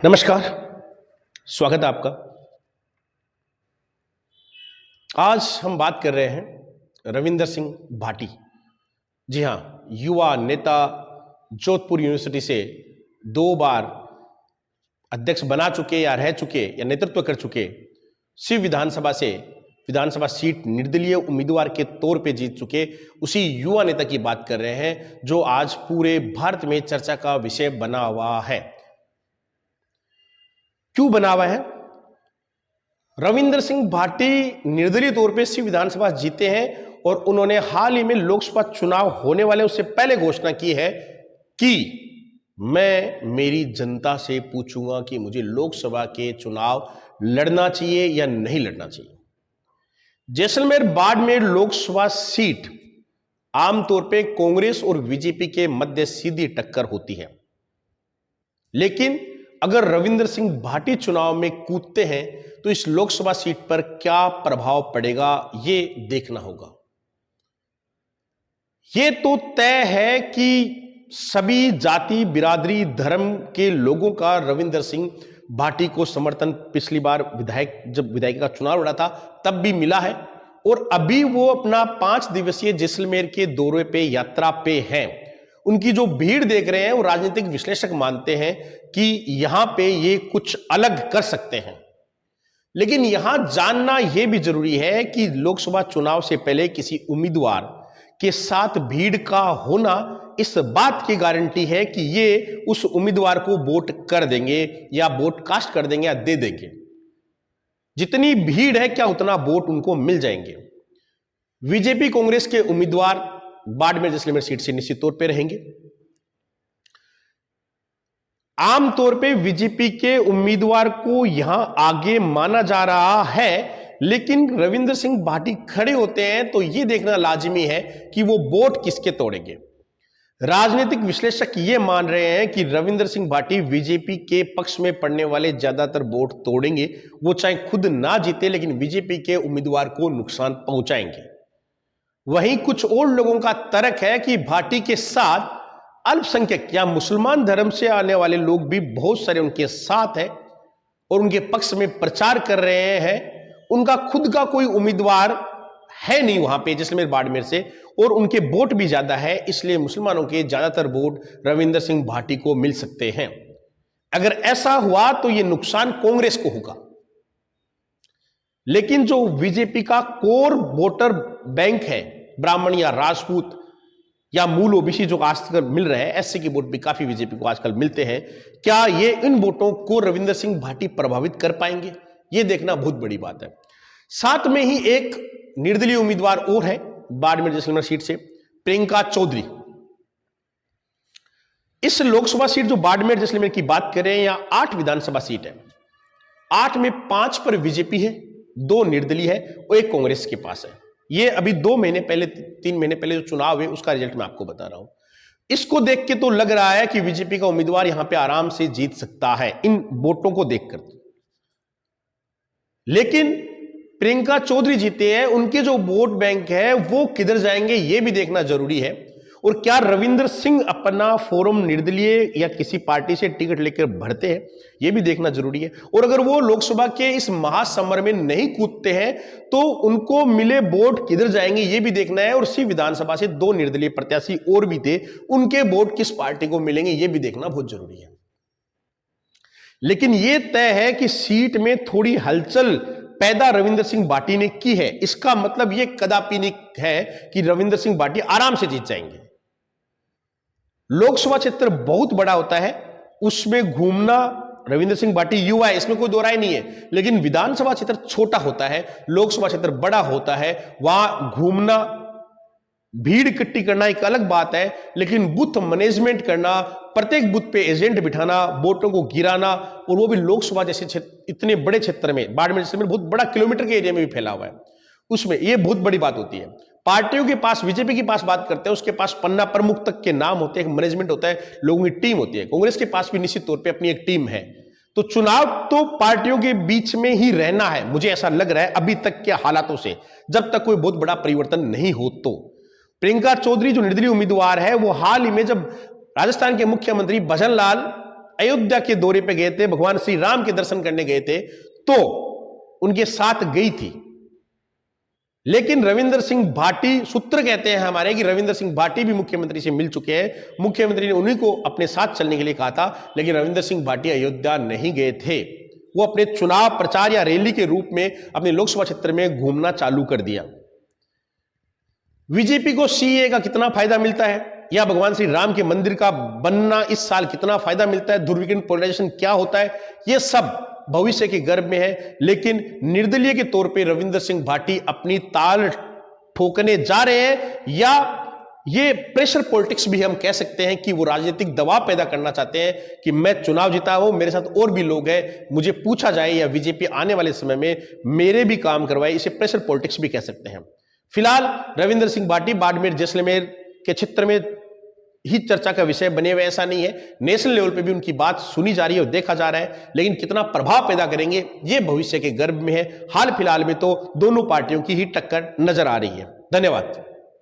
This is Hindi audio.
नमस्कार। स्वागत है आपका। आज हम बात कर रहे हैं रविंदर सिंह भाटी। जी हाँ, युवा नेता, जोधपुर यूनिवर्सिटी से 2 बार अध्यक्ष बना चुके या रह चुके या नेतृत्व कर चुके, शिव विधानसभा से विधानसभा सीट निर्दलीय उम्मीदवार के तौर पे जीत चुके उसी युवा नेता की बात कर रहे हैं जो आज पूरे भारत में चर्चा का विषय बना हुआ है। क्यों बना हुआ है? रविंदर सिंह भाटी निर्दलीय तौर पे शिव विधानसभा जीते हैं और उन्होंने हाल ही में लोकसभा चुनाव होने वाले उससे पहले घोषणा की है कि मैं मेरी जनता से पूछूंगा कि मुझे लोकसभा के चुनाव लड़ना चाहिए या नहीं लड़ना चाहिए। जैसलमेर बाड़मेर लोकसभा सीट आमतौर पे कांग्रेस और बीजेपी के मध्य सीधी टक्कर होती है, लेकिन अगर रविंदर सिंह भाटी चुनाव में कूदते हैं तो इस लोकसभा सीट पर क्या प्रभाव पड़ेगा ये देखना होगा। ये तो तय है कि सभी जाति, बिरादरी, धर्म के लोगों का रविंदर सिंह भाटी को समर्थन पिछली बार जब विधायक का चुनाव लड़ा था तब भी मिला है और अभी वो अपना 5 दिवसीय जैसलमेर के दौरे पे यात्रा पे हैं। उनकी जो भीड़ देख रहे हैं वो राजनीतिक विश्लेषक मानते हैं कि यहां पे ये कुछ अलग कर सकते हैं, लेकिन यहां जानना यह भी जरूरी है कि लोकसभा चुनाव से पहले किसी उम्मीदवार के साथ भीड़ का होना इस बात की गारंटी है कि ये उस उम्मीदवार को वोट कर देंगे या वोट कास्ट कर देंगे या दे देंगे। जितनी भीड़ है क्या उतना वोट उनको मिल जाएंगे। बीजेपी कांग्रेस के उम्मीदवार बाड़मेर जैसलमेर सीट से निश्चित तौर पे रहेंगे। आमतौर पे बीजेपी के उम्मीदवार को यहां आगे माना जा रहा है, लेकिन रविंदर सिंह भाटी खड़े होते हैं तो यह देखना लाजिमी है कि वो वोट किसके तोड़ेंगे। राजनीतिक विश्लेषक ये मान रहे हैं कि रविंदर सिंह भाटी बीजेपी के पक्ष में पड़ने वाले ज्यादातर वोट तोड़ेंगे। वो चाहे खुद ना जीते लेकिन बीजेपी के उम्मीदवार को नुकसान पहुंचाएंगे। वहीं कुछ और लोगों का तर्क है कि भाटी के साथ अल्पसंख्यक या मुसलमान धर्म से आने वाले लोग भी बहुत सारे उनके साथ हैं और उनके पक्ष में प्रचार कर रहे हैं। उनका खुद का कोई उम्मीदवार है नहीं वहां पे जैसलमेर बाड़मेर से और उनके वोट भी ज्यादा है, इसलिए मुसलमानों के ज्यादातर वोट रविंदर सिंह भाटी को मिल सकते हैं। अगर ऐसा हुआ तो यह नुकसान कांग्रेस को होगा, लेकिन जो बीजेपी का कोर वोटर बैंक है, ब्राह्मण या राजपूत या मूल ओबीसी जो आजकल मिल रहे हैं, एससी के वोट भी काफी बीजेपी को आजकल मिलते हैं, क्या ये इन वोटों को रविंदर सिंह भाटी प्रभावित कर पाएंगे? ये देखना बहुत बड़ी बात है। साथ में ही एक निर्दलीय उम्मीदवार और है बाड़मेर जैसलमेर सीट से, प्रियंका चौधरी। इस लोकसभा सीट जो बाड़मेर जैसलमेर की बात करें, यहां 8 विधानसभा सीट है। 8 में 5 पर बीजेपी है, 2 निर्दलीय है और 1 कांग्रेस के पास है। ये अभी 2 महीने पहले, 3 महीने पहले जो चुनाव हुए उसका रिजल्ट मैं आपको बता रहा हूं। इसको देख के तो लग रहा है कि बीजेपी का उम्मीदवार यहां पे आराम से जीत सकता है इन वोटों को देखकर। लेकिन प्रियंका चौधरी जीते हैं, उनके जो वोट बैंक है वो किधर जाएंगे ये भी देखना जरूरी है। और क्या रविंदर सिंह अपना फोरम निर्दलीय या किसी पार्टी से टिकट लेकर भरते हैं ये भी देखना जरूरी है। और अगर वो लोकसभा के इस महासमर में नहीं कूदते हैं तो उनको मिले वोट किधर जाएंगे ये भी देखना है। और इसी विधानसभा से 2 निर्दलीय प्रत्याशी और भी थे, उनके वोट किस पार्टी को मिलेंगे ये भी देखना बहुत जरूरी है। लेकिन यह तय है कि सीट में थोड़ी हलचल पैदा रविंदर सिंह भाटी ने की है। इसका मतलब यह कदापि नहीं है कि रविंदर सिंह भाटी आराम से जीत जाएंगे। लोकसभा क्षेत्र बहुत बड़ा होता है, उसमें घूमना, रविंदर सिंह भाटी युवा है इसमें कोई दो राय नहीं है, लेकिन विधानसभा क्षेत्र छोटा होता है, लोकसभा क्षेत्र बड़ा होता है। वहां घूमना, भीड़ इकट्ठी करना एक अलग बात है, लेकिन बूथ मैनेजमेंट करना, प्रत्येक बूथ पे एजेंट बिठाना, वोटों को गिराना, और वो भी लोकसभा जैसे इतने बड़े क्षेत्र में, बाड़मेर जैसे बहुत बड़ा किलोमीटर के एरिया में भी फैला हुआ है, उसमें ये बहुत बड़ी बात होती है। पार्टियों के पास, बीजेपी के पास बात करते हैं, उसके पास पन्ना प्रमुख तक के नाम होते हैं, मैनेजमेंट होता है, लोगों की टीम होती है। कांग्रेस के पास भी निश्चित तौर पे अपनी एक टीम है। तो चुनाव तो पार्टियों के बीच में ही रहना है, मुझे ऐसा लग रहा है अभी तक के हालातों से, जब तक कोई बहुत बड़ा परिवर्तन नहीं हो। तो प्रियंका चौधरी जो निर्दलीय उम्मीदवार है, वो हाल ही में जब राजस्थान के मुख्यमंत्री भजन लाल अयोध्या के दौरे पे गए थे, भगवान श्री राम के दर्शन करने गए थे, तो उनके साथ गई थी। लेकिन रविंद्र सिंह भाटी, सूत्र कहते हैं हमारे कि रविंद्र सिंह भाटी भी मुख्यमंत्री से मिल चुके हैं, मुख्यमंत्री ने उन्हीं को अपने साथ चलने के लिए कहा था, लेकिन रविंद्र सिंह भाटी अयोध्या नहीं गए थे। वो अपने चुनाव प्रचार या रैली के रूप में अपने लोकसभा क्षेत्र में घूमना चालू कर दिया। बीजेपी को सीएए का कितना फायदा मिलता है, या भगवान श्री राम के मंदिर का बनना इस साल कितना फायदा मिलता है, ध्रुवीकरण पोलराइजेशन क्या होता है, यह सब भविष्य के गर्भ में है। लेकिन निर्दलीय के तौर पे रविंद्र सिंह भाटी अपनी ताल ठोकने जा रहे हैं, या ये प्रेशर पॉलिटिक्स भी हम कह सकते हैं कि वो राजनीतिक दबाव पैदा करना चाहते हैं कि मैं चुनाव जीता हूं, मेरे साथ और भी लोग हैं, मुझे पूछा जाए या बीजेपी आने वाले समय में मेरे भी काम करवाए। इसे प्रेशर पॉलिटिक्स भी कह सकते हैं। फिलहाल रविंद्र सिंह भाटी बाड़मेर जैसलमेर के क्षेत्र में ही चर्चा का विषय बने हुए, ऐसा नहीं है, नेशनल लेवल पे भी उनकी बात सुनी जा रही है और देखा जा रहा है, लेकिन कितना प्रभाव पैदा करेंगे ये भविष्य के गर्भ में है। हाल फिलहाल में तो दोनों पार्टियों की ही टक्कर नजर आ रही है। धन्यवाद।